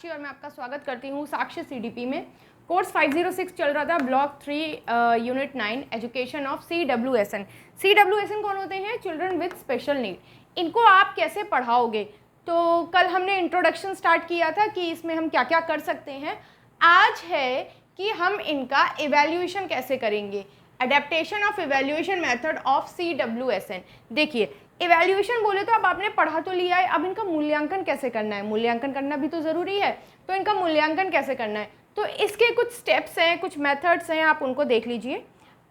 और मैं आपका स्वागत करती हूँ साक्षी सीडीपी में। कोर्स 506 चल रहा था, block 3 unit 9 education of CWSN। CWSN कौन होते हैं? Children with special need. इनको आप कैसे पढ़ाओगे? तो कल हमने इंट्रोडक्शन स्टार्ट किया था कि इसमें हम क्या क्या कर सकते हैं। आज है कि हम इनका इवैल्यूएशन कैसे करेंगे, adaptation of evaluation method of CWSN। देखिए, इवैल्यूएशन बोले तो अब आपने पढ़ा तो लिया है, अब इनका मूल्यांकन कैसे करना है, मूल्यांकन करना भी तो ज़रूरी है। तो इनका मूल्यांकन कैसे करना है, तो इसके कुछ स्टेप्स हैं, कुछ मेथड्स हैं, आप उनको देख लीजिए।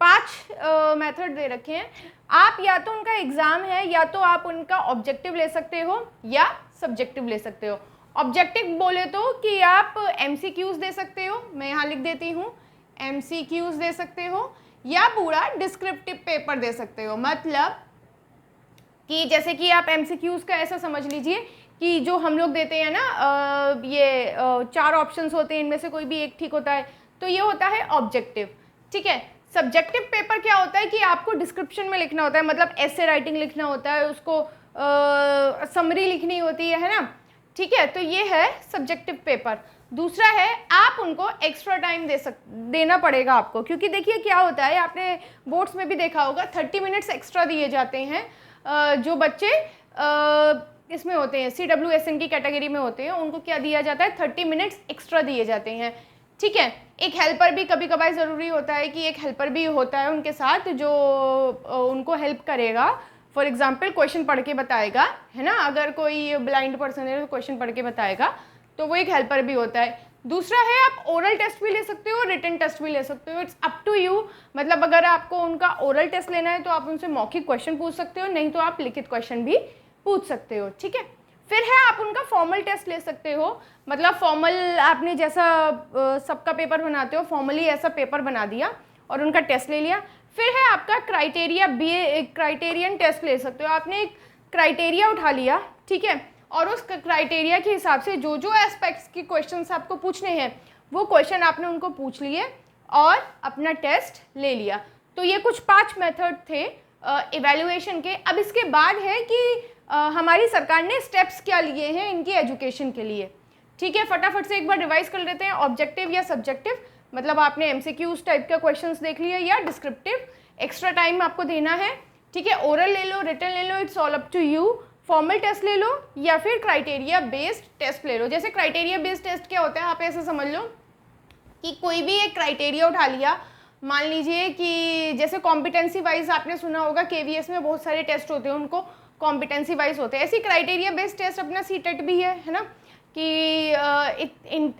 5 मेथड दे रखे हैं। आप या तो उनका एग्ज़ाम है या तो आप उनका ऑब्जेक्टिव ले सकते हो या सब्जेक्टिव ले सकते हो। ऑब्जेक्टिव बोले तो कि आप MCQs दे सकते हो, मैं यहाँ लिख देती हूँ, MCQs दे सकते हो, या पूरा डिस्क्रिप्टिव पेपर दे सकते हो। मतलब कि जैसे कि आप MCQs का ऐसा समझ लीजिए कि जो हम लोग देते हैं ना, ये 4 ऑप्शंस होते हैं, इनमें से कोई भी एक ठीक होता है, तो ये होता है ऑब्जेक्टिव। ठीक है। सब्जेक्टिव पेपर क्या होता है कि आपको डिस्क्रिप्शन में लिखना होता है, मतलब ऐसे राइटिंग लिखना होता है, उसको समरी लिखनी होती है ना। ठीक है, तो ये है सब्जेक्टिव पेपर। दूसरा है, आप उनको एक्स्ट्रा टाइम देना पड़ेगा आपको, क्योंकि देखिए क्या होता है, आपने बोर्ड्स में भी देखा होगा 30 मिनट्स एक्स्ट्रा दिए जाते हैं। जो बच्चे इसमें होते हैं CWSN की कैटेगरी में होते हैं, उनको क्या दिया जाता है, 30 मिनट्स एक्स्ट्रा दिए जाते हैं। ठीक है। एक हेल्पर भी कभी कभार ज़रूरी होता है कि एक हेल्पर भी होता है उनके साथ जो उनको हेल्प करेगा। फॉर एग्जाम्पल क्वेश्चन पढ़ के बताएगा, है ना, अगर कोई ब्लाइंड पर्सन है तो क्वेश्चन पढ़ के बताएगा, तो वो एक हेल्पर भी होता है। दूसरा है, आप ओरल टेस्ट भी ले सकते हो, रिटन टेस्ट भी ले सकते हो, इट्स अप टू यू। मतलब अगर आपको उनका ओरल टेस्ट लेना है तो आप उनसे मौखिक क्वेश्चन पूछ सकते हो, नहीं तो आप लिखित क्वेश्चन भी पूछ सकते हो। ठीक है। फिर है, आप उनका फॉर्मल टेस्ट ले सकते हो। मतलब फॉर्मल आपने जैसा सबका पेपर बनाते हो, फॉर्मली ऐसा पेपर बना दिया और उनका टेस्ट ले लिया। फिर है आपका क्राइटेरियन टेस्ट ले सकते हो। आपने एक क्राइटेरिया उठा लिया, ठीक है, और उस क्राइटेरिया के हिसाब से जो जो एस्पेक्ट्स के क्वेश्चंस आपको पूछने हैं वो क्वेश्चन आपने उनको पूछ लिए और अपना टेस्ट ले लिया। तो ये कुछ 5 मेथड थे इवैल्यूएशन के। अब इसके बाद है कि हमारी सरकार ने स्टेप्स क्या लिए हैं इनकी एजुकेशन के लिए। ठीक है, फटाफट से एक बार रिवाइज कर लेते हैं। ऑब्जेक्टिव या सब्जेक्टिव, मतलब आपने MCQs टाइप का क्वेश्चंस देख लिया, या डिस्क्रिप्टिव, एक्स्ट्रा टाइम आपको देना है। ठीक है, ओरल ले लो, रिटन ले लो, it's all up to you. Formal test ले लो या फिर क्राइटेरिया बेस्ड टेस्ट ले लो। जैसे क्राइटेरिया बेस्ड टेस्ट क्या होता है, आप ऐसे समझ लो कि कोई भी एक क्राइटेरिया उठा लिया। मान लीजिए कि जैसे कॉम्पिटेंसी वाइज आपने सुना होगा KVS में बहुत सारे टेस्ट होते हैं, उनको कॉम्पिटेंसी वाइज होते हैं। ऐसी क्राइटेरिया बेस्ड टेस्ट अपना CTET भी है ना, कि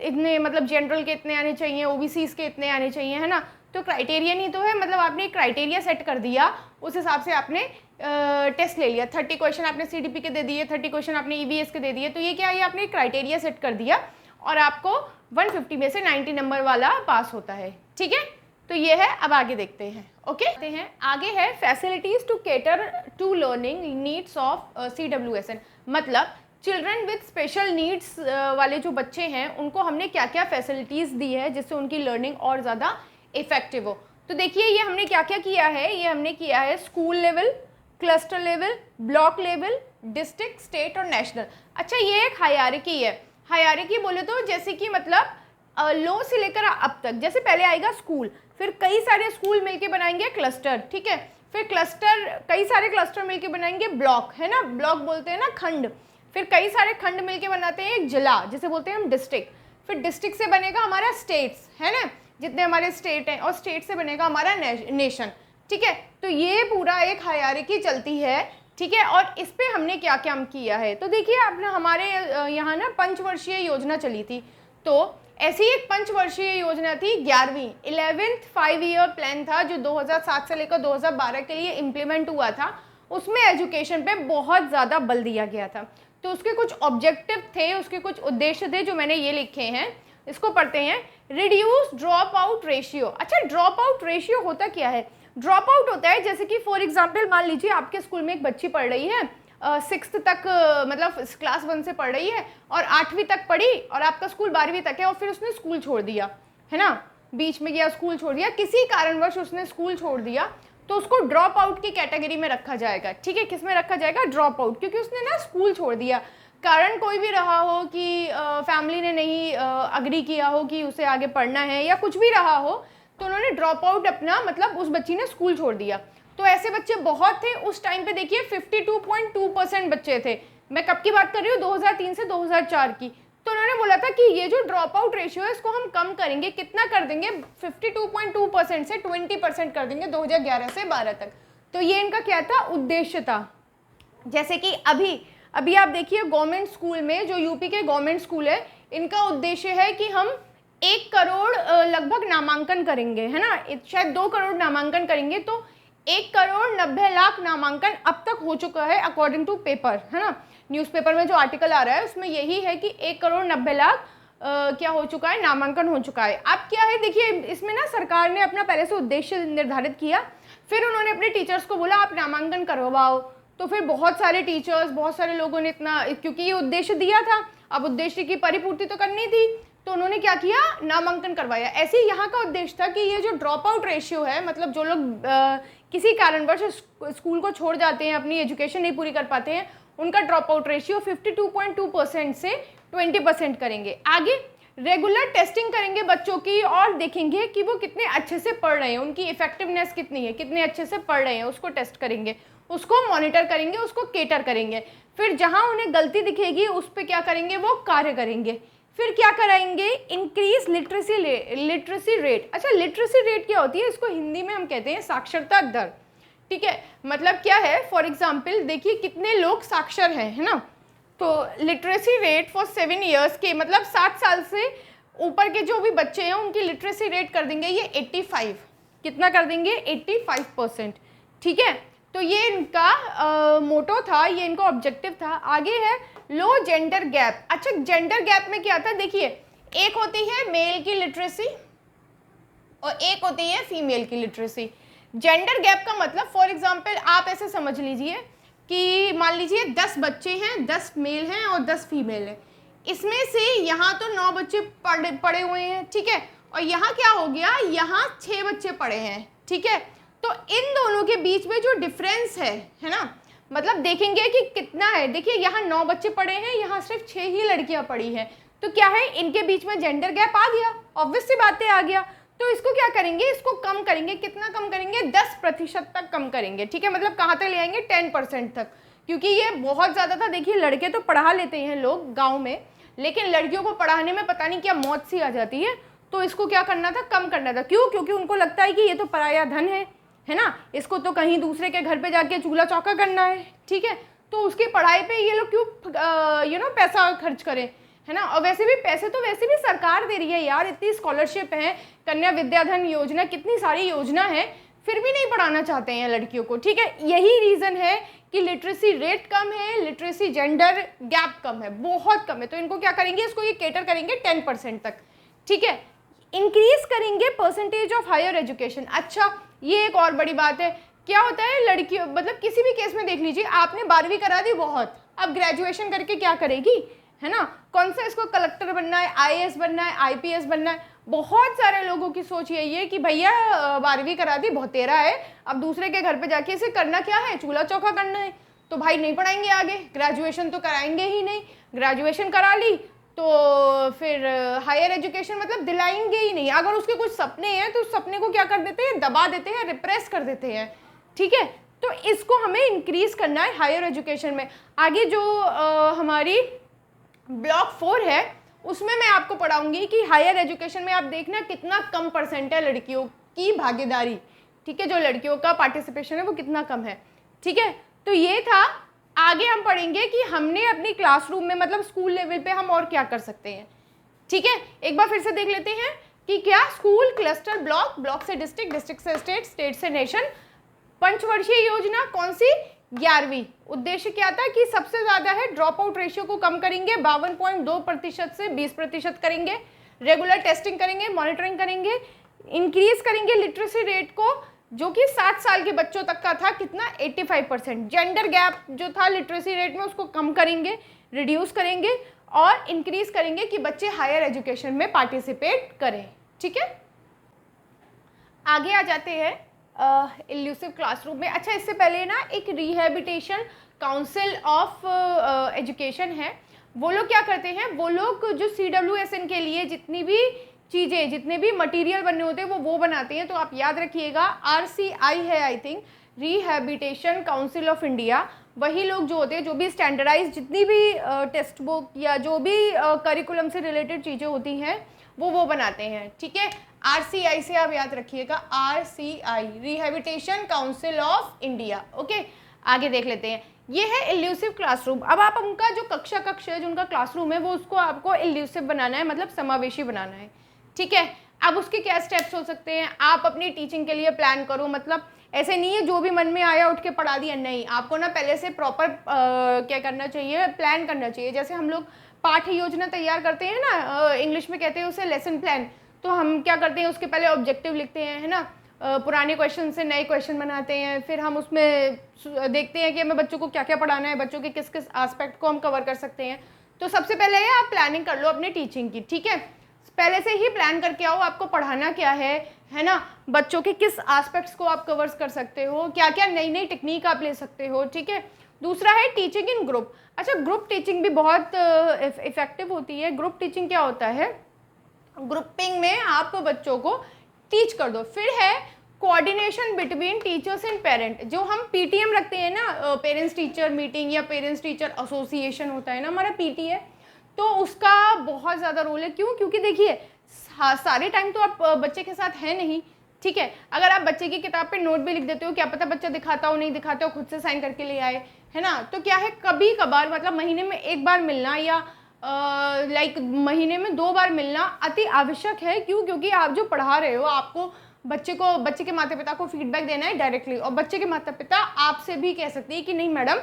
इतने मतलब जनरल के इतने आने चाहिए, OBCs के इतने आने चाहिए, है ना। तो क्राइटेरिया नहीं तो है, मतलब आपने एक क्राइटेरिया सेट कर दिया, उस हिसाब से आपने टेस्ट ले लिया। 30 क्वेश्चन आपने CDP के दे दिए, 30 क्वेश्चन आपने EVS के दे दिए। तो ये क्या है, आपने क्राइटेरिया सेट कर दिया और आपको 150 में से 90 नंबर वाला पास होता है। ठीक है, तो ये है। अब आगे देखते हैं। ओके, आगे है facilities to cater to learning needs of CWSN। मतलब चिल्ड्रन विद स्पेशल नीड्स वाले जो बच्चे हैं उनको हमने क्या क्या फैसिलिटीज़ दी है जिससे उनकी लर्निंग और ज़्यादा इफेक्टिव हो। तो देखिए, ये हमने क्या क्या किया है। ये हमने किया है school level, cluster level, block level, district, state और नेशनल। अच्छा, ये एक हायरार्की है। हायरार्की बोले तो जैसे कि मतलब लो से लेकर अब तक, जैसे पहले आएगा स्कूल, फिर कई सारे स्कूल मिलके बनाएंगे क्लस्टर। ठीक है, फिर क्लस्टर, कई सारे क्लस्टर मिलके बनाएंगे ब्लॉक, है ना, ब्लॉक बोलते हैं ना खंड। फिर कई सारे खंड मिलके बनाते हैं एक जिला, जिसे बोलते हैं हम डिस्ट्रिक्ट। फिर डिस्ट्रिक्ट से बनेगा हमारा स्टेट्स, है ना, जितने हमारे स्टेट हैं, और स्टेट से बनेगा हमारा नेशन। ठीक है, तो ये पूरा एक हायरार्की चलती है। ठीक है, और इस पे हमने क्या क्या किया है, तो देखिए आपने हमारे यहाँ ना 5 वर्षीय योजना चली थी। तो ऐसी एक 5 वर्षीय योजना थी, 11th 5 ईयर प्लान था, जो 2007 से लेकर 2012 के लिए इम्प्लीमेंट हुआ था। उसमें एजुकेशन पे बहुत ज़्यादा बल दिया गया था। तो उसके कुछ ऑब्जेक्टिव थे, उसके कुछ उद्देश्य थे जो मैंने ये लिखे हैं। इसको पढ़ते हैं। Reduce drop out ratio. अच्छा, ड्रॉप आउट रेशियो होता क्या है? ड्रॉप आउट होता है जैसे कि फॉर एग्जाम्पल मान लीजिए आपके स्कूल में एक बच्ची पढ़ रही है, 6th तक, मतलब क्लास 1 से पढ़ रही है और 8वीं तक पढ़ी, और आपका स्कूल 12वीं तक है, और फिर उसने स्कूल छोड़ दिया, है ना, बीच में गया स्कूल छोड़ दिया, किसी कारणवश उसने स्कूल छोड़ दिया, तो उसको ड्रॉप आउट की कैटेगरी में रखा जाएगा। ठीक है, किस में रखा जाएगा? ड्रॉप आउट, क्योंकि उसने ना स्कूल छोड़ दिया। कारण कोई भी रहा हो कि फैमिली ने नहीं अग्री किया हो कि उसे आगे पढ़ना है या कुछ भी रहा हो, तो उन्होंने ड्रॉप आउट अपना, मतलब उस बच्ची ने स्कूल छोड़ दिया। तो ऐसे बच्चे बहुत थे उस टाइम पे। देखिए 52.2% बच्चे थे। मैं कब की बात कर रही हूँ, 2003 से 2004 की। तो उन्होंने बोला था कि ये जो ड्रॉप आउट रेशियो है इसको हम कम करेंगे। कितना कर देंगे, 52.2% से 20% कर देंगे 2011 से 12 तक। तो ये इनका क्या था, उद्देश्य था। जैसे कि अभी आप देखिए गवर्नमेंट स्कूल में, जो यूपी के गवर्नमेंट स्कूल है, इनका उद्देश्य है कि हम 1 करोड़ लगभग नामांकन करेंगे, है ना, शायद 2 करोड़ नामांकन करेंगे। तो 1 करोड़ 90 लाख नामांकन अब तक हो चुका है अकॉर्डिंग टू पेपर, है ना, न्यूज़पेपर में जो आर्टिकल आ रहा है उसमें यही है कि 1 करोड़ 90 लाख क्या हो चुका है, नामांकन हो चुका है। अब क्या है, देखिए इसमें ना सरकार ने अपना पहले से उद्देश्य निर्धारित किया, फिर उन्होंने अपने टीचर्स को बोला आप नामांकन करवाओ। तो फिर बहुत सारे टीचर्स, बहुत सारे लोगों ने इतना, क्योंकि ये उद्देश्य दिया था, अब उद्देश्य की परिपूर्ति तो करनी थी, तो उन्होंने क्या किया, नामांकन करवाया। ऐसे ही यहाँ का उद्देश्य था कि ये जो ड्रॉप आउट रेशियो है, मतलब जो लोग किसी कारणवश स्कूल को छोड़ जाते हैं, अपनी एजुकेशन नहीं पूरी कर पाते हैं, उनका ड्रॉप आउट रेशियो 52.2% से 20% करेंगे। आगे रेगुलर टेस्टिंग करेंगे बच्चों की और देखेंगे कि वो कितने अच्छे से पढ़ रहे हैं, उनकी इफेक्टिवनेस कितनी है, कितने अच्छे से पढ़ रहे हैं, उसको टेस्ट करेंगे, उसको मॉनिटर करेंगे, उसको केटर करेंगे। फिर जहां उन्हें गलती दिखेगी उस पर क्या करेंगे, वो कार्य करेंगे। फिर क्या कराएंगे, इंक्रीज लिटरेसी रेट। अच्छा, लिटरेसी रेट क्या होती है, इसको हिंदी में हम कहते हैं साक्षरता दर। ठीक है, मतलब क्या है, फॉर एग्जाम्पल देखिए कितने लोग साक्षर हैं, है ना। तो लिटरेसी रेट फॉर 7 ईयर्स के, मतलब 7 साल से ऊपर के जो भी बच्चे हैं उनकी लिटरेसी रेट कर देंगे ये 85। कितना कर देंगे, 85%। ठीक है, तो ये इनका मोटो था, ये इनका ऑब्जेक्टिव था। आगे है लो जेंडर गैप। अच्छा, जेंडर गैप में क्या था, देखिए एक होती है मेल की लिटरेसी और एक होती है फीमेल की लिटरेसी। जेंडर गैप का मतलब, फॉर एग्जाम्पल आप ऐसे समझ लीजिए कि मान लीजिए 10 बच्चे हैं, 10 मेल हैं और 10 फीमेल हैं। इसमें से यहाँ तो 9 बच्चे पढ़े हुए हैं, ठीक है, और यहाँ क्या हो गया, यहाँ 6 बच्चे पढ़े हैं। ठीक है, तो इन दोनों के बीच में जो डिफरेंस है ना, मतलब देखेंगे कि कितना है। देखिए यहाँ 9 बच्चे पढ़े हैं, यहाँ सिर्फ 6 ही लड़कियां पढ़ी हैं, तो क्या है, इनके बीच में जेंडर गैप आ गया, ऑब्वियस सी बातें आ गया। तो इसको क्या करेंगे, इसको कम करेंगे। कितना कम करेंगे, 10% तक कम करेंगे। ठीक है, मतलब कहाँ तक ले आएंगे, 10% तक, क्योंकि ये बहुत ज़्यादा था। देखिए लड़के तो पढ़ा लेते हैं लोग गाँव में, लेकिन लड़कियों को पढ़ाने में पता नहीं क्या मौत सी आ जाती है। तो इसको क्या करना था, कम करना था। क्यों, क्योंकि उनको लगता है कि ये तो पराया धन है ना, इसको तो कहीं दूसरे के घर पे जाके चूल्हा चौका करना है। ठीक है, तो उसकी पढ़ाई पे ये लोग क्यों पैसा खर्च करें, है ना। और वैसे भी पैसे तो वैसे भी सरकार दे रही है यार, इतनी स्कॉलरशिप है, कन्या विद्याधन योजना, कितनी सारी योजना है, फिर भी नहीं पढ़ाना चाहते हैं लड़कियों को। ठीक है, यही रीज़न है कि लिटरेसी रेट कम है, लिटरेसी जेंडर गैप कम है, बहुत कम है। तो इनको क्या करेंगे, इसको ये केटर करेंगे 10% तक। ठीक है, इंक्रीज करेंगे परसेंटेज ऑफ हायर एजुकेशन। अच्छा, ये एक और बड़ी बात है। क्या होता है, लड़कियों, मतलब किसी भी केस में देख लीजिए, आपने 12वीं करा दी बहुत, अब ग्रेजुएशन करके क्या करेगी, है ना, कौन सा, इसको कलेक्टर बनना है, आईएएस बनना है, आईपीएस बनना है। बहुत सारे लोगों की सोच यही है कि भैया 12वीं करा दी, बहुत तेरा है, अब दूसरे के घर पे जाके इसे करना क्या है, चूल्हा चौका करना है। तो भाई नहीं पढ़ाएंगे आगे, ग्रेजुएशन तो कराएंगे ही नहीं। ग्रेजुएशन करा ली तो फिर हायर एजुकेशन मतलब दिलाएंगे ही नहीं। अगर उसके कुछ सपने हैं तो उस सपने को क्या कर देते हैं, दबा देते हैं, रिप्रेस कर देते हैं। ठीक है, तो इसको हमें इंक्रीज करना है हायर एजुकेशन में। आगे जो हमारी ब्लॉक 4 है उसमें मैं आपको पढ़ाऊंगी कि हायर एजुकेशन में आप देखना कितना कम परसेंट है लड़कियों की भागीदारी। ठीक है, जो लड़कियों का पार्टिसिपेशन है वो कितना कम है। ठीक है, तो ये था। आगे हम पढ़ेंगे कि हमने अपनी क्लासरूम में, मतलब स्कूल लेवल पे हम और क्या कर सकते हैं। ठीक है, एक बार फिर से देख लेते हैं कि क्या स्कूल, क्लस्टर, ब्लॉक, ब्लॉक से डिस्ट्रिक्ट, डिस्ट्रिक्ट से स्टेट, स्टेट से नेशन। पंचवर्षीय योजना कौन सी, 11वीं। उद्देश्य क्या था कि सबसे ज्यादा है, ड्रॉप आउट रेशियो को कम करेंगे, 52.2% से 20% करेंगे। रेगुलर टेस्टिंग करेंगे, मॉनिटरिंग करेंगे, इंक्रीज करेंगे लिटरेसी रेट को, जो कि 7 साल के बच्चों तक का था, कितना, 85%। जेंडर गैप जो था लिटरेसी रेट में उसको कम करेंगे, रिड्यूस करेंगे, और इंक्रीज करेंगे कि बच्चे हायर एजुकेशन में पार्टिसिपेट करें। ठीक है, आगे आ जाते हैं इल्यूसिव क्लासरूम में। अच्छा, इससे पहले ना एक रिहेबिलिटेशन काउंसिल ऑफ एजुकेशन है, वो लोग क्या करते हैं, वो लोग जो CWSN के लिए जितनी भी चीज़ें, जितने भी मटेरियल बनने होते हैं वो बनाते हैं। तो आप याद रखिएगा, RCI है I think, rehabilitation council of India, वही लोग जो होते हैं, जो भी स्टैंडर्डाइज जितनी भी टेक्स्ट बुक या जो भी करिकुलम से रिलेटेड चीज़ें होती हैं वो बनाते हैं, ठीक है। RCI से आप याद रखिएगा, RCI rehabilitation council of India. Okay, आगे देख लेते हैं। ये है इल्यूसिव क्लासरूम। अब आप उनका जो कक्षा है, जो उनका क्लासरूम है, वो उसको आपको इल्यूसिव बनाना है, मतलब समावेशी बनाना है, ठीक है। अब उसके क्या स्टेप्स हो सकते हैं, आप अपनी टीचिंग के लिए प्लान करो, मतलब ऐसे नहीं है जो भी मन में आया उठ के पढ़ा दिया, नहीं, आपको ना पहले से प्रॉपर क्या करना चाहिए, प्लान करना चाहिए। जैसे हम लोग पाठ्य योजना तैयार करते हैं ना, इंग्लिश में कहते हैं उसे लेसन प्लान, तो हम क्या करते हैं, उसके पहले ऑब्जेक्टिव लिखते हैं, है ना, पुराने क्वेश्चन से नए क्वेश्चन बनाते हैं, फिर हम उसमें देखते हैं कि हमें बच्चों को क्या क्या पढ़ाना है, बच्चों के किस किस एस्पेक्ट को हम कवर कर सकते हैं। तो सबसे पहले आप प्लानिंग कर लो अपने टीचिंग की, ठीक है। पहले से ही प्लान करके आओ आपको पढ़ाना क्या है ना, बच्चों के किस एस्पेक्ट्स को आप कवर कर सकते हो, क्या क्या नई नई टेक्निक आप ले सकते हो, ठीक है। दूसरा है टीचिंग इन ग्रुप। अच्छा, ग्रुप टीचिंग भी बहुत इफेक्टिव होती है। ग्रुप टीचिंग क्या होता है, ग्रुपिंग में आप बच्चों को टीच कर दो। फिर है coordination between teachers and parent. जो हम PTM रखते हैं ना, पेरेंट्स टीचर मीटिंग या पेरेंट्स टीचर एसोसिएशन होता है ना हमारा PTA, तो उसका बहुत ज़्यादा रोल है। क्यों? क्योंकि देखिए सारे टाइम तो आप बच्चे के साथ हैं नहीं, ठीक है। अगर आप बच्चे की किताब पे नोट भी लिख देते हो, क्या पता बच्चा दिखाता हो नहीं दिखाता हो, खुद से साइन करके ले आए, है ना। तो क्या है, कभी कभार मतलब महीने में एक बार मिलना या लाइक महीने में 2 बार मिलना अति आवश्यक है। क्यों? क्योंकि आप जो पढ़ा रहे हो, आपको बच्चे के माता पिता को फीडबैक देना है डायरेक्टली, और बच्चे के माता पिता आपसे भी कह सकते हैं कि नहीं मैडम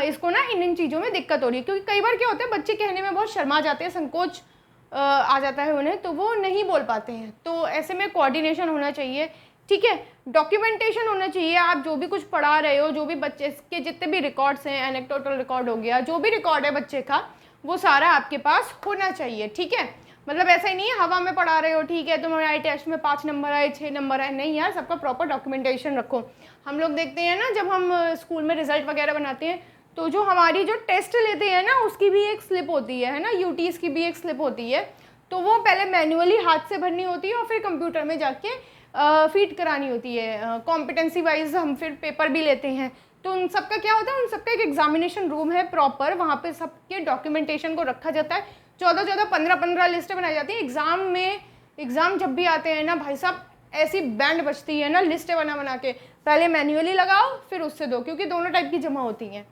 इसको ना इन चीज़ों में दिक्कत हो रही है। क्योंकि कई बार क्या होता है, बच्चे कहने में बहुत शर्मा जाते हैं, संकोच आ जाता है उन्हें, तो वो नहीं बोल पाते हैं। तो ऐसे में कोऑर्डिनेशन होना चाहिए, ठीक है। डॉक्यूमेंटेशन होना चाहिए, आप जो भी कुछ पढ़ा रहे हो, जो भी बच्चे के जितने भी रिकॉर्ड्स हैं, एनेक्डोटल रिकॉर्ड हो गया, जो भी रिकॉर्ड है बच्चे का, वो सारा आपके पास होना चाहिए, ठीक है। मतलब ऐसा ही नहीं है हवा में पढ़ा रहे हो, ठीक है तुम्हारे टेस्ट में 5 नंबर आए, 6 नंबर आए, नहीं यार, सबका प्रॉपर डॉक्यूमेंटेशन रखो। हम लोग देखते हैं ना, जब हम स्कूल में रिजल्ट वगैरह बनाते हैं, तो जो हमारी जो टेस्ट लेते हैं ना, उसकी भी एक स्लिप होती है ना, UTs की भी एक स्लिप होती है, तो वो पहले मैन्युअली हाथ से भरनी होती है और फिर कंप्यूटर में जाके फीड करानी होती है। कॉम्पिटेंसी वाइज हम फिर पेपर भी लेते हैं, तो उन सबका क्या होता है, उन सबका एक एग्जामिनेशन रूम है प्रॉपर, वहाँ पे सबके डॉक्यूमेंटेशन को रखा जाता है। 14 15 लिस्टें बनाई जाती हैं। एग्ज़ाम जब भी आते हैं ना भाई साहब, ऐसी बैंड बजती है ना, लिस्टें बना के, पहले मैन्युअली लगाओ फिर उससे दो, क्योंकि दोनों टाइप की जमा होती हैं,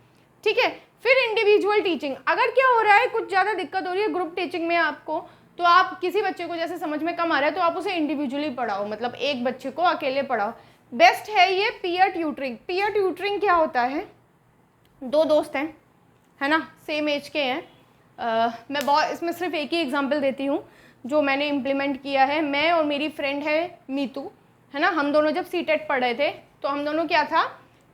ठीक है। फिर इंडिविजुअल टीचिंग, अगर क्या हो रहा है, कुछ ज़्यादा दिक्कत हो रही है ग्रुप टीचिंग में आपको, तो आप किसी बच्चे को जैसे समझ में कम आ रहा है, तो आप उसे इंडिविजुअली पढ़ाओ, मतलब एक बच्चे को अकेले पढ़ाओ। बेस्ट है ये पीयर ट्यूटरिंग। पीयर ट्यूटरिंग क्या होता है, 2 दोस्त हैं, है ना, सेम एज के हैं। मैं बहुत इसमें सिर्फ एक ही एग्जांपल देती हूँ जो मैंने इम्प्लीमेंट किया है। मैं और मेरी फ्रेंड है मीतू, है ना, हम दोनों जब CTET पढ़ रहे थे, तो हम दोनों क्या था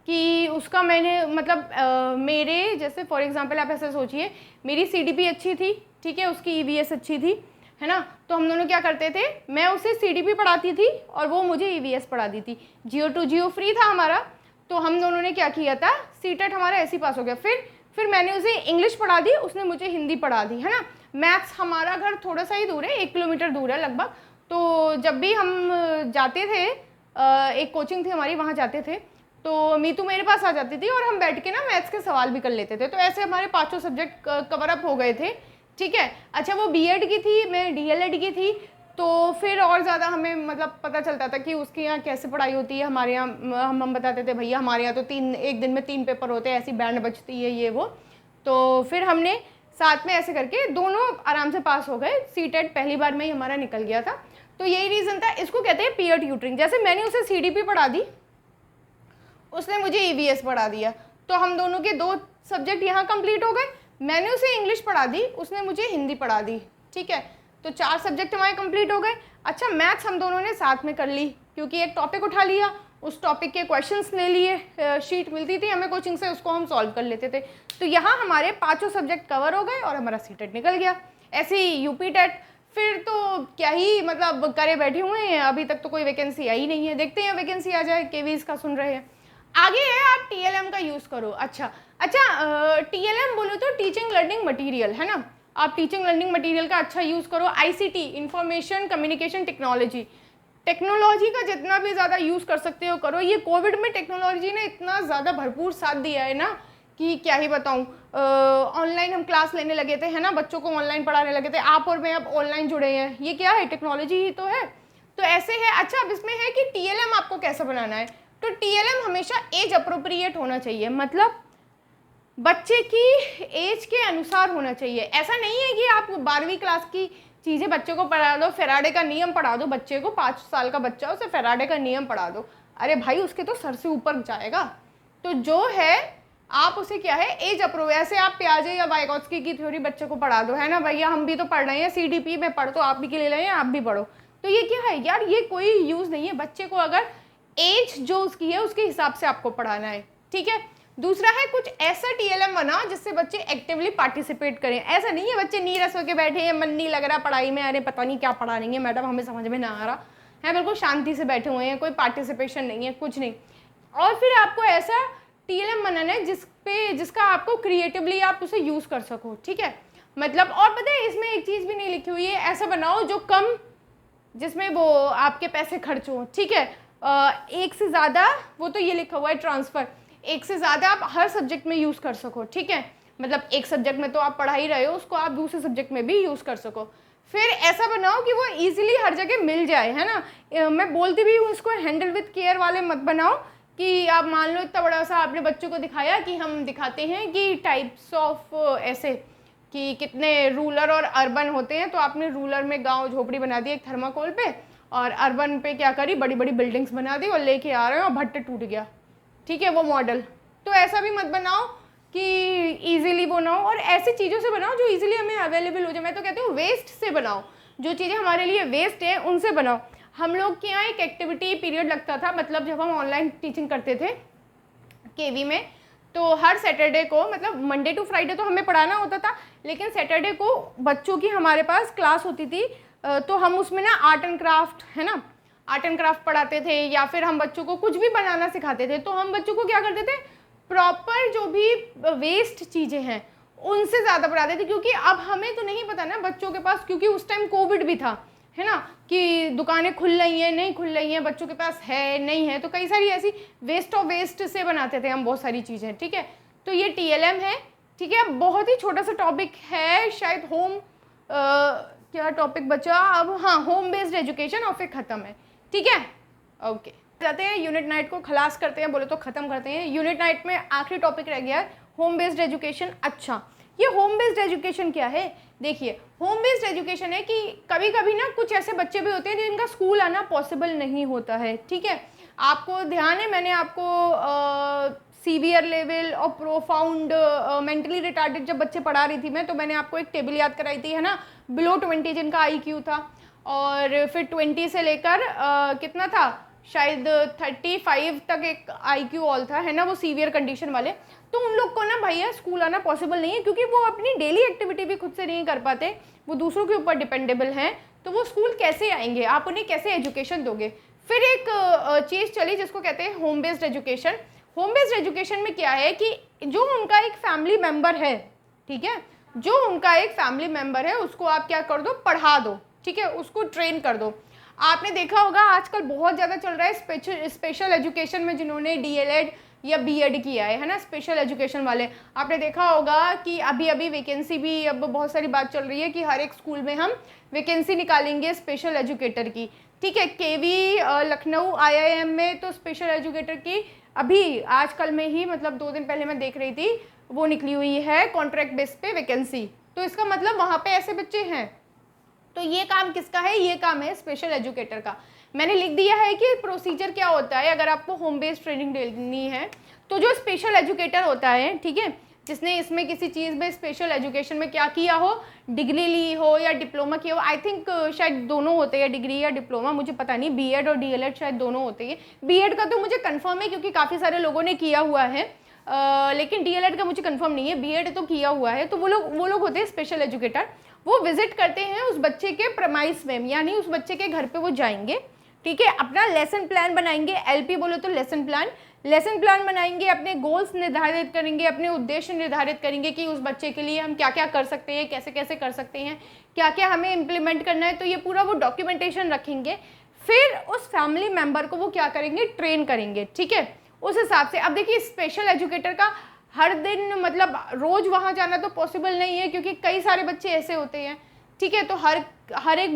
कि उसका मैंने मतलब मेरे जैसे फॉर एग्जांपल आप ऐसा सोचिए, मेरी CDP अच्छी थी, ठीक है, उसकी EVS अच्छी थी, है ना। तो हम दोनों क्या करते थे, मैं उसे CDP पढ़ाती थी और वो मुझे EVS पढ़ाती थी। GO to GO फ्री था हमारा, तो हम दोनों ने क्या किया था, CTET हमारा ऐसे ही पास हो गया। फिर मैंने उसे इंग्लिश पढ़ा दी, उसने मुझे हिंदी पढ़ा दी, है ना। मैथ्स, हमारा घर थोड़ा सा ही दूर है, 1 किलोमीटर दूर है लगभग, तो जब भी हम जाते थे, एक कोचिंग थी हमारी, वहाँ जाते थे, तो मीतू मेरे पास आ जाती थी और हम बैठ के ना मैथ्स के सवाल भी कर लेते थे। तो ऐसे हमारे 5 सब्जेक्ट कवर अप हो गए थे, ठीक है। अच्छा, वो BEd की थी, मैं DLEd की थी, तो फिर और ज़्यादा हमें मतलब पता चलता था कि उसके यहाँ कैसे पढ़ाई होती है। हमारे यहाँ हम बताते थे भैया हमारे यहाँ तो एक दिन में 3 पेपर होते हैं, ऐसी बैंड बजती है ये वो। तो फिर हमने साथ में ऐसे करके दोनों आराम से पास हो गए। CTET पहली बार में ही हमारा निकल गया था। तो यही रीज़न था, इसको कहते हैं पीयर ट्यूटरिंग। जैसे मैंने उसे CDP पढ़ा दी, उसने मुझे EVS पढ़ा दिया, तो हम दोनों के 2 सब्जेक्ट यहाँ कंप्लीट हो गए। मैंने उसे इंग्लिश पढ़ा दी, उसने मुझे हिंदी पढ़ा दी, ठीक है, तो 4 सब्जेक्ट हमारे कंप्लीट हो गए। अच्छा, मैथ्स हम दोनों ने साथ में कर ली, क्योंकि एक टॉपिक उठा लिया, उस टॉपिक के क्वेश्चंस ले लिए, शीट मिलती थी हमें कोचिंग से, उसको हम सॉल्व कर लेते थे। तो यहाँ हमारे 5 सब्जेक्ट कवर हो गए और हमारा CTET निकल गया। ऐसे ही UP टेट, फिर तो क्या ही मतलब करे बैठे हुए हैं, अभी तक तो कोई वैकेंसी आई नहीं है, देखते हैं वैकेंसी आ जाए, KVs का सुन रहे हैं। आगे है आप TLM का यूज़ करो। अच्छा TLM बोलो तो टीचिंग लर्निंग मटेरियल है ना, आप टीचिंग लर्निंग मटेरियल का अच्छा यूज़ करो। ICT इंफॉर्मेशन कम्युनिकेशन टेक्नोलॉजी का जितना भी ज़्यादा यूज़ कर सकते हो करो। ये कोविड में टेक्नोलॉजी ने इतना ज़्यादा भरपूर साथ दिया है ना कि क्या ही बताऊँ। ऑनलाइन हम क्लास लेने लगे थे है ना, बच्चों को ऑनलाइन पढ़ाने लगे थे, आप और मैं अब ऑनलाइन जुड़े हैं, ये क्या है, टेक्नोलॉजी ही तो है। तो ऐसे है। अच्छा अब इसमें है कि TLM आपको कैसे बनाना है, तो TLM हमेशा एज अप्रोप्रिएट होना चाहिए, मतलब बच्चे की एज के अनुसार होना चाहिए। ऐसा नहीं है कि आप 12वीं क्लास की चीज़ें बच्चे को पढ़ा दो, फेराडे का नियम पढ़ा दो बच्चे को, 5 साल का बच्चा उसे फेराडे का नियम पढ़ा दो, अरे भाई उसके तो सर से ऊपर जाएगा। तो जो है आप उसे क्या है एज अप्रोप्रिएट, ऐसे आप पियाजे या वाइगोत्स्की की थ्योरी बच्चे को पढ़ा दो है ना, भैया हम भी तो पढ़ रहे हैं CDP में, पढ़ तो आप भी के ले रहे हैं, आप भी पढ़ो। तो ये क्या है यार, ये कोई यूज़ नहीं है। बच्चे को अगर एज जो उसकी है उसके हिसाब से आपको पढ़ाना है, ठीक है। दूसरा है कुछ ऐसा TLM बनाओ जिससे बच्चे एक्टिवली पार्टिसिपेट करें। ऐसा नहीं है बच्चे नीरस होकर बैठे हैं, मन नहीं लग रहा पढ़ाई में, अरे पता नहीं क्या पढ़ा रही है मैडम, हमें समझ में ना आ रहा है, बिल्कुल शांति से बैठे हुए हैं, कोई पार्टिसिपेशन नहीं है, कुछ नहीं। और फिर आपको ऐसा TLM बनाना है जिसका आपको क्रिएटिवली आप उसे यूज़ कर सको, ठीक है। मतलब और पता है इसमें एक चीज़ भी नहीं लिखी हुई है, ऐसा बनाओ जो कम, जिसमें वो आपके पैसे खर्च हो, ठीक है। एक से ज़्यादा, वो तो ये लिखा हुआ है ट्रांसफ़र, एक से ज़्यादा आप हर सब्जेक्ट में यूज़ कर सको, ठीक है। मतलब एक सब्जेक्ट में तो आप पढ़ा ही रहे हो, उसको आप दूसरे सब्जेक्ट में भी यूज़ कर सको। फिर ऐसा बनाओ कि वो ईजिली हर जगह मिल जाए, है ना। मैं बोलती भी हूँ इसको हैंडल विथ केयर वाले मत बनाओ कि आप मान लो इतना बड़ा सा आपने बच्चों को दिखाया कि हम दिखाते हैं कि टाइप्स ऑफ ऐसे कि कितने रूरल और अर्बन होते हैं, तो आपने रूरल में गांव झोपड़ी बना दी एक थर्माकोल पे, और अर्बन पे क्या करी, बड़ी बड़ी बिल्डिंग्स बना दी और लेके आ रहे हो और भट्ट टूट गया, ठीक है, वो मॉडल। तो ऐसा भी मत बनाओ कि इजीली बनाओ, और ऐसी चीज़ों से बनाओ जो इजीली हमें अवेलेबल हो जाए। मैं तो कहती हूँ वेस्ट से बनाओ, जो चीज़ें हमारे लिए वेस्ट है उनसे बनाओ। हम लोग के यहाँ एक एक्टिविटी पीरियड लगता था, मतलब जब हम ऑनलाइन टीचिंग करते थे KV में, तो हर सैटरडे को, मतलब मंडे टू फ्राइडे तो हमें पढ़ाना होता था, लेकिन सैटरडे को बच्चों की हमारे पास क्लास होती थी, तो हम उसमें ना आर्ट एंड क्राफ्ट, है ना, आर्ट एंड क्राफ्ट पढ़ाते थे, या फिर हम बच्चों को कुछ भी बनाना सिखाते थे। तो हम बच्चों को क्या करते थे, प्रॉपर जो भी वेस्ट चीज़ें हैं उनसे ज़्यादा पढ़ाते थे, क्योंकि अब हमें तो नहीं पता ना बच्चों के पास, क्योंकि उस टाइम कोविड भी था, है ना, कि दुकानें खुल रही हैं नहीं खुल रही हैं, बच्चों के पास है नहीं है, तो कई सारी ऐसी वेस्ट ऑफ वेस्ट से बनाते थे हम बहुत सारी चीज़ें, ठीक है। तो ये TLM है, ठीक है। बहुत ही छोटा सा टॉपिक है शायद, होम क्या टॉपिक बचा अब, हाँ होम बेस्ड एजुकेशन, और फिर ख़त्म है, ठीक है। ओके जाते हैं यूनिट 9 को खलास करते हैं, बोले तो ख़त्म करते हैं। यूनिट 9 में आखिरी टॉपिक रह गया है होम बेस्ड एजुकेशन। अच्छा ये होम बेस्ड एजुकेशन क्या है, देखिए होम बेस्ड एजुकेशन है कि कभी कभी ना कुछ ऐसे बच्चे भी होते हैं जिनका स्कूल आना पॉसिबल नहीं होता है, ठीक है। आपको ध्यान है मैंने आपको सीवियर लेवल और प्रोफाउंड मेंटली रिटार्डेड जब बच्चे पढ़ा रही थी मैं, तो मैंने आपको एक टेबल याद कराई थी, है ना, बिलो 20 जिनका IQ था, और फिर 20 से लेकर कितना था, शायद 35 तक एक IQ ऑल था, है ना, वो सीवियर कंडीशन वाले। तो उन लोग को ना भैया स्कूल आना पॉसिबल नहीं है, क्योंकि वो अपनी डेली एक्टिविटी भी खुद से नहीं कर पाते, वो दूसरों के ऊपर डिपेंडेबल हैं, तो वो स्कूल कैसे आएंगे, आप उन्हें कैसे एजुकेशन दोगे। फिर एक चीज़ चली जिसको कहते हैं home based education. Home based education में क्या है कि जो उनका एक फैमिली मेम्बर है, ठीक है, जो उनका एक फैमिली मेम्बर है उसको आप क्या कर दो, पढ़ा दो, ठीक है, उसको ट्रेन कर दो। आपने देखा होगा आजकल बहुत ज़्यादा चल रहा है स्पेशल एजुकेशन में जिन्होंने DLED या B.Ed किया है ना, स्पेशल एजुकेशन वाले। आपने देखा होगा कि अभी अभी वैकेंसी भी, अब बहुत सारी बात चल रही है कि हर एक स्कूल में हम वैकेंसी निकालेंगे स्पेशल एजुकेटर की, ठीक है। KV लखनऊ IIM में तो स्पेशल एजुकेटर की अभी आजकल में ही, मतलब 2 दिन पहले मैं देख रही थी, वो निकली हुई है कॉन्ट्रैक्ट बेस पे वैकेंसी। तो इसका मतलब वहाँ पे ऐसे बच्चे हैं। तो ये काम किसका है, ये काम है स्पेशल एजुकेटर का। मैंने लिख दिया है कि प्रोसीजर क्या होता है अगर आपको होम बेस्ड ट्रेनिंग देनी है। तो जो स्पेशल एजुकेटर होता है, ठीक है, जिसने इसमें किसी चीज़ में स्पेशल एजुकेशन में क्या किया हो, डिग्री ली हो या डिप्लोमा किया हो, आई थिंक शायद दोनों होते हैं, डिग्री या डिप्लोमा, मुझे पता नहीं, B.Ed और DLED शायद दोनों होते हैं। B.Ed का तो मुझे कंफर्म है क्योंकि काफ़ी सारे लोगों ने किया हुआ है, लेकिन DLED का मुझे कंफर्म नहीं है, B.Ed तो किया हुआ है। तो वो लोग होते हैं स्पेशल एजुकेटर। वो विजिट करते हैं उस बच्चे के प्रमाइस में, यानी उस बच्चे के घर पे वो जाएंगे, ठीक है, अपना लेसन प्लान बनाएंगे, एलपी बोलो तो लेसन प्लान बनाएंगे, अपने गोल्स निर्धारित करेंगे, अपने उद्देश्य निर्धारित करेंगे कि उस बच्चे के लिए हम क्या क्या कर सकते हैं, कैसे कैसे कर सकते हैं, क्या क्या हमें इम्प्लीमेंट करना है, तो ये पूरा वो डॉक्यूमेंटेशन रखेंगे। फिर उस फैमिली मेम्बर को वो क्या करेंगे, ट्रेन करेंगे, ठीक है, उस हिसाब से। अब देखिए स्पेशल एजुकेटर का हर दिन मतलब रोज़ वहाँ जाना तो पॉसिबल नहीं है, क्योंकि कई सारे बच्चे ऐसे होते हैं, ठीक है, तो हर एक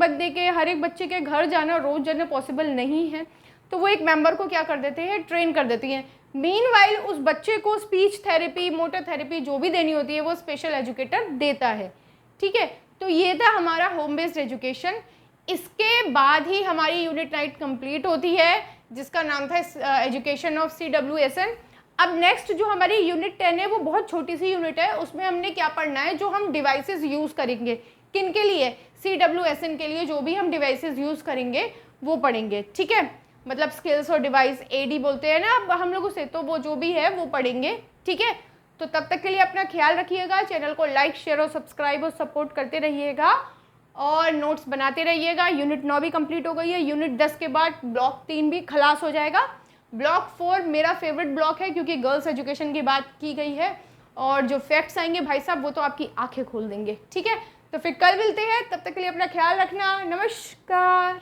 बच्चे के घर जाना, रोज़ जाना पॉसिबल नहीं है, तो वो एक मेंबर को क्या कर देते हैं, ट्रेन कर देती हैं। मीनवाइल उस बच्चे को स्पीच थेरेपी, मोटर थेरेपी जो भी देनी होती है वो स्पेशल एजुकेटर देता है, ठीक है। तो ये था हमारा होम बेस्ड एजुकेशन। इसके बाद ही हमारी यूनिट 9 कंप्लीट होती है, जिसका नाम था एजुकेशन ऑफ CWSN। अब नेक्स्ट जो हमारी यूनिट 10 है वो बहुत छोटी सी यूनिट है, उसमें हमने क्या पढ़ना है, जो हम डिवाइसेस यूज़ करेंगे, किन के लिए, CWSN के लिए जो भी हम डिवाइसेस यूज़ करेंगे वो पढ़ेंगे, ठीक है। मतलब स्किल्स और डिवाइस, AD बोलते हैं ना अब हम लोग उसे, तो वो जो भी है वो पढ़ेंगे, ठीक है। तो तब तक के लिए अपना ख्याल रखिएगा, चैनल को लाइक शेयर और सब्सक्राइब और सपोर्ट करते रहिएगा और नोट्स बनाते रहिएगा। यूनिट 9 भी कंप्लीट हो गई है, यूनिट 10 के बाद ब्लॉक 3 भी खलास हो जाएगा। ब्लॉक 4 मेरा फेवरेट ब्लॉक है, क्योंकि गर्ल्स एजुकेशन की बात की गई है, और जो फैक्ट्स आएंगे भाई साहब वो तो आपकी आंखें खोल देंगे, ठीक है। तो फिर कल मिलते हैं, तब तक के लिए अपना ख्याल रखना, नमस्कार।